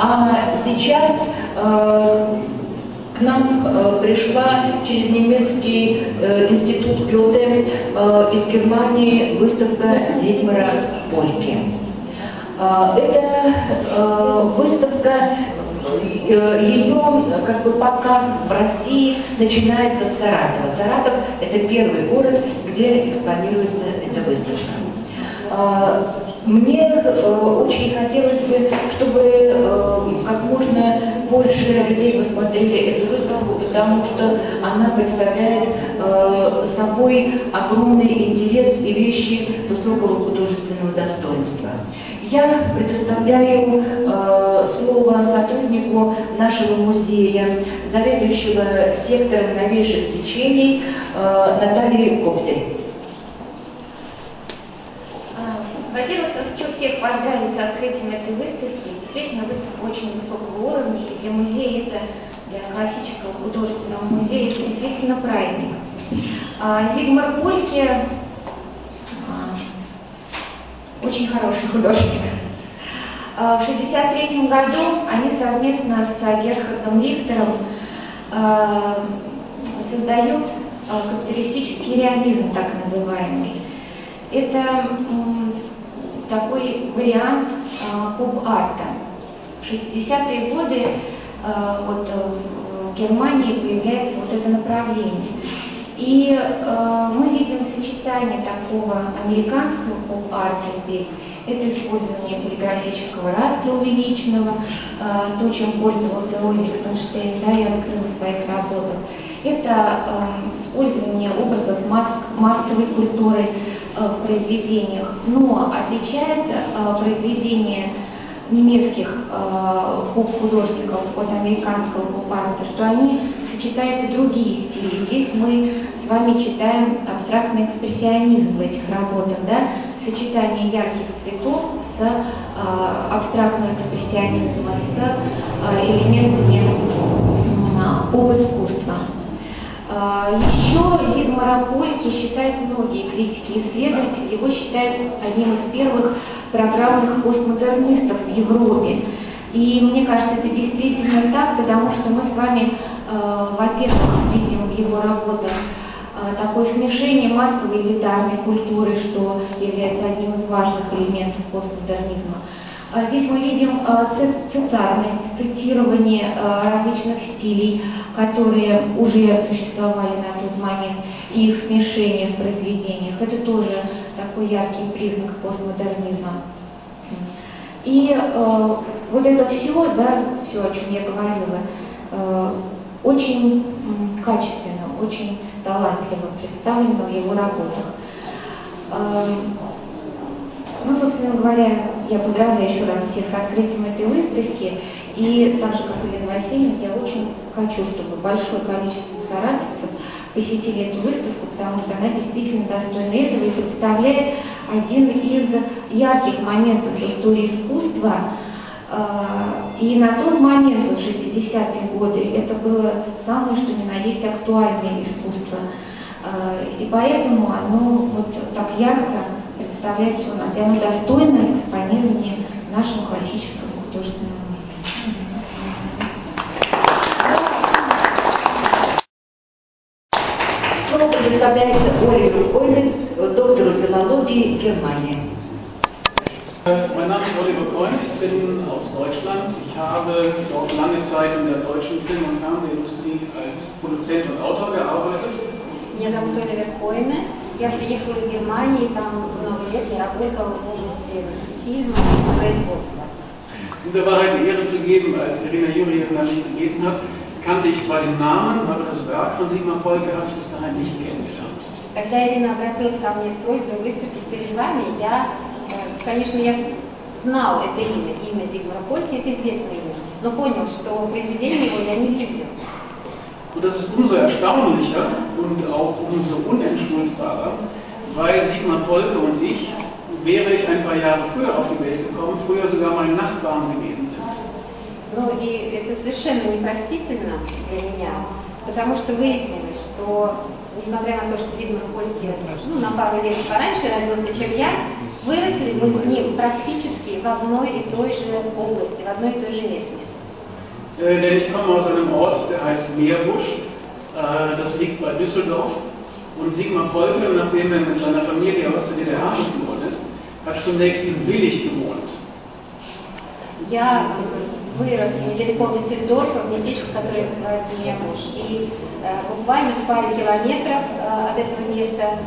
А сейчас к нам пришла через немецкий институт Гёте из Германии выставка Зигмара Польки. Эта выставка, ее как бы показ в России начинается с Саратова. Саратов – это первый город, где экспонируется эта выставка. Мне очень хотелось бы, чтобы как можно больше людей посмотрели эту выставку, потому что она представляет собой огромный интерес и вещи высокого художественного достоинства. Я предоставляю слово сотруднику нашего музея, заведующего сектором новейших течений Натальи Коптель. Во-первых, я хочу всех поздравить с открытием этой выставки. Действительно, выставка очень высокого уровня, и для музея это, для классического художественного музея, это действительно праздник. Зигмар Польки очень хороший художник. В 1963 году они совместно с Герхардом Рихтером создают капиталистический реализм, так называемый. Это такой вариант поп-арта. В 60-е годы вот, в Германии появляется вот это направление. И мы видим сочетание такого американского поп-арта здесь. Это использование полиграфического растра увеличенного, то, чем пользовался Рой Лихтенштейн, да, и открыл в своих работах. Это использование образов массовой культуры в произведениях, но отличает произведения немецких поп-художников от американского поп-арта, что они сочетают и другие стили. Здесь мы с вами читаем абстрактный экспрессионизм в этих работах, да? Сочетание ярких цветов с абстрактным экспрессионизмом, с элементами поп-искусства. Еще Зигмара Польки считают многие критики и исследователи, его считают одним из первых программных постмодернистов в Европе. И мне кажется, это действительно так, потому что мы с вами, во-первых, видим в его работах такое смешение массовой элитарной культуры, что является одним из важных элементов постмодернизма. Здесь мы видим цитатность, цитирование различных стилей, которые уже существовали на тот момент, и их смешение в произведениях. Это тоже такой яркий признак постмодернизма. И вот это все, да, все, о чем я говорила, очень качественно, очень талантливо представлено в его работах. Ну, собственно говоря, я поздравляю еще раз всех с открытием этой выставки. И так же, как и Елена Васильевна, я очень хочу, чтобы большое количество саратовцев посетили эту выставку, потому что она действительно достойна этого и представляет один из ярких моментов в истории искусства. И на тот момент, вот 60-е годы, это было самое, что ни на есть, актуальное искусство. И поэтому оно вот так ярко представляется у нас, и оно достойно экспонирования в нашем классическом художественном музее. Слово предоставляется Оливеру Койне, доктору филологии Германии. Mein Name ist Oliver Keun, ich bin aus Deutschland. Ich habe dort lange Zeit in der deutschen Film- und Fernsehindustrie als Produzent und Autor gearbeitet. Меня зовут Оливер Койне, я приехала из Германии, там много лет я работала в области фильма и производства. Um der Wahrheit die Ehre zu geben, als Irina Jurjewna mich gegeben hat, kannte ich zwar den Namen, aber das Werk von Zigmar Polke habe ich bis dahin nicht kennengelernt. Когда Ирина обратилась ко мне с просьбой выступить перед вами, конечно, я знал это имя Зигмара Польки, это известное имя, но понял, что произведение его я не видел. Und das ist umso erstaunlicher und auch umso unentschuldbarer, weil Zigmar Polke und ich, wäre ich ein paar Jahre früher auf die Welt gekommen, früher sogar meine Nachbarn gewesen sind. Ну и это совершенно непростительно для меня, потому что выяснилось, что, несмотря на то, что Зигмар Польке на пару лет пораньше родился, чем я, выросли мы с ним практически в одной и той же области, в одной и той же местности. Denn ich komme aus einem Ort, der heißt Meerbusch, das liegt bei Düsseldorf. Und Sigmar Polke, nachdem er mit seiner Familie aus der DDR geboren ist, hat zunächst in Willich gewohnt. Я вырос недалеко от Дюссельдорфа, в местечке, которое называется Meerbusch. И буквально в паре километров от этого места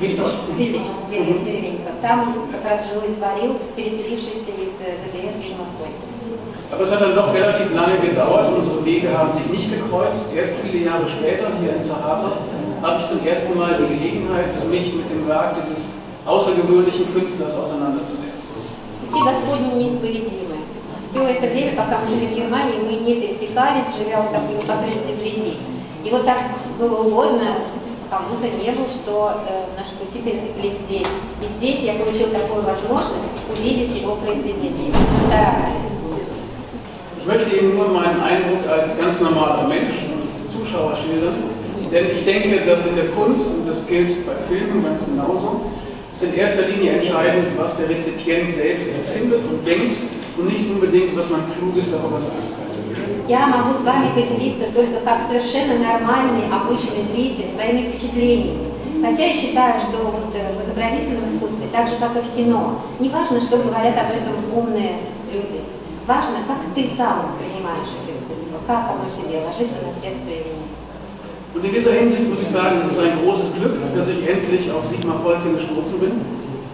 Willich, деревенька. Там как раз жил и творил переселившийся из ДДР Sigmar Polke. Aber es hat dann doch relativ lange gedauert, unsere Wege haben sich nicht gekreuzt. Erst viele Jahre später, hier in Saratov, habe ich zum ersten Mal die Gelegenheit, mich mit dem Werk dieses außergewöhnlichen Künstlers auseinanderzusetzen. Пути Господни неисповедимы. Все это время, пока мы жили в Германии, мы не пересекались, живя в такой непосредственной близи. И вот так было угодно кому-то небу, что наши пути пересеклись здесь. И здесь я получил такую возможность увидеть его произведение в Саратове. Ich möchte Ihnen nur meinen Eindruck als ganz normaler Mensch und Zuschauer schildern, denn ich denke, dass in der Kunst, und das gilt bei Filmen ganz genauso, ist in erster Linie entscheidend, was der Rezipient selbst empfindet und denkt und nicht unbedingt, was man Kluges darüber sagen könnte. Я могу с вами поделиться только как совершенно нормальный, обычный зритель своими впечатлениями. Хотя я считаю, что вот в изобразительном искусстве, так же как и в кино, не важно, что говорят об этом умные люди. Важно, как ты сам воспринимаешь это искусство, как оно тебе ложится на сердце или нет. Und in dieser Hinsicht muss ich sagen, es ist ein großes Glück, dass ich endlich auf Sigmar Polke gestoßen bin,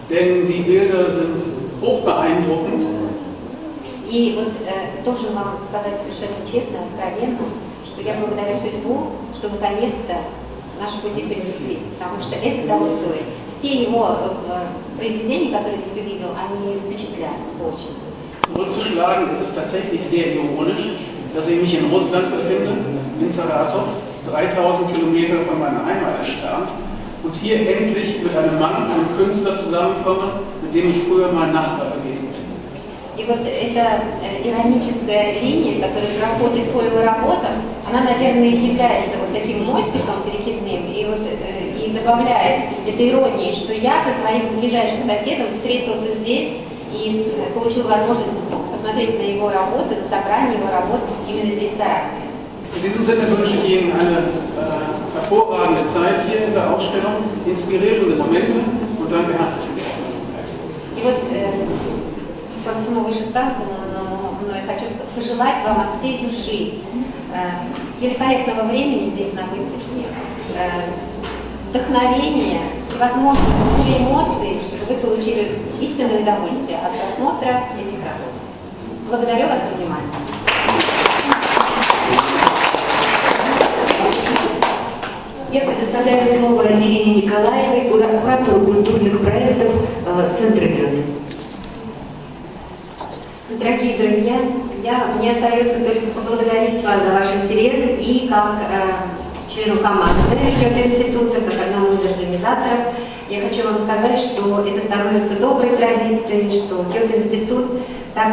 denn die Bilder sind hoch beeindruckend. И вот должен вам сказать совершенно честно, откровенно, что я благодарю судьбу, что наконец-то наши пути пересеклись, потому что это того стоит. Все его произведения, которые здесь увидел, они впечатляют очень. Zurückzuschlagen, ist es tatsächlich sehr ironisch, dass ich mich in Russland befinde, in Saratov, 3000 Kilometer von meiner Heimat entfernt, und hier endlich mit einem Mann, einem Künstler zusammenkomme, mit dem ich früher mein Nachbar gewesen bin. И вот эта ироническая линия, которая проходит по его работам, она, наверное, является вот таким мостиком перекидным и добавляет этой иронии, что я со своим ближайшим соседом встретился здесь и получил возможность посмотреть на его работы, на собрание его работ именно здесь, в Саратове. In diesem Sinne wünsche ich Ihnen eine hervorragende Zeit hier in der Ausstellung, inspirierende Momente und danke herzlich für die Aufmerksamkeit. И вот по всему вышесказанному я хочу пожелать вам от всей души великолепного времени здесь на выставке, вдохновения, всевозможных эмоций, чтобы вы получили истинное удовольствие от просмотра этих работ. Благодарю вас за внимание. Я предоставляю слово Ирине Николаевой, куратору культурных проектов Центра Гёте. Дорогие друзья, мне остается только поблагодарить вас за ваш интерес и как члену команды Гёте-института, как одному из организаторов, я хочу вам сказать, что это становится доброй традицией, что Гёте-институт так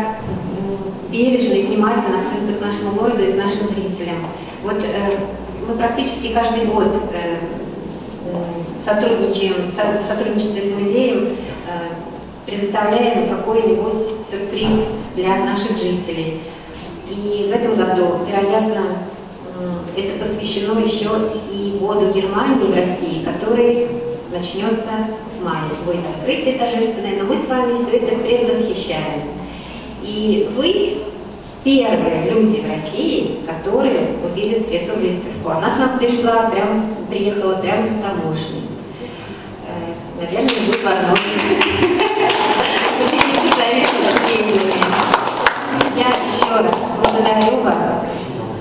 бережно и внимательно относится к нашему городу и к нашим зрителям. Вот мы практически каждый год сотрудничаем, в сотрудничестве с музеем, предоставляем какой-нибудь сюрприз для наших жителей. И в этом году, вероятно, это посвящено еще и году Германии в России, который начнется в мае. Будет открытие торжественное, но мы с вами все это предвосхищаем. И вы первые люди в России, которые увидят эту выставку. Она к нам приехала прямо с таможни. Наверное, будет возможность. Я еще раз благодарю вас.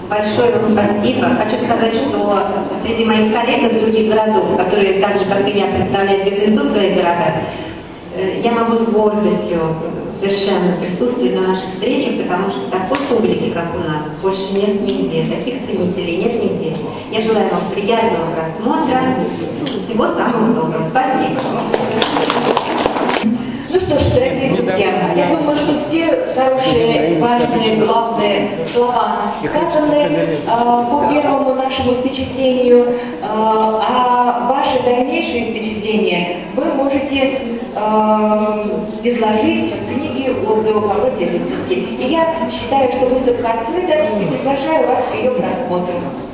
Большое вам спасибо. Хочу сказать, что среди моих коллег из других городов, которые так же, как и я, представляют Гёте-институт в своих городах, я могу с гордостью совершенно присутствовать на наших встречах, потому что такой публики, как у нас, больше нет нигде, таких ценителей нет нигде. Я желаю вам приятного просмотра, всего самого доброго. Спасибо. Ну что ж, дорогие друзья, я думаю, что все хорошие, важные, главные слова сказаны по первому нашему впечатлению, а ваши дальнейшие впечатления вы можете изложить в книге отзывы о работе выставки. И я считаю, что выставка открыта и приглашаю вас к ее просмотру.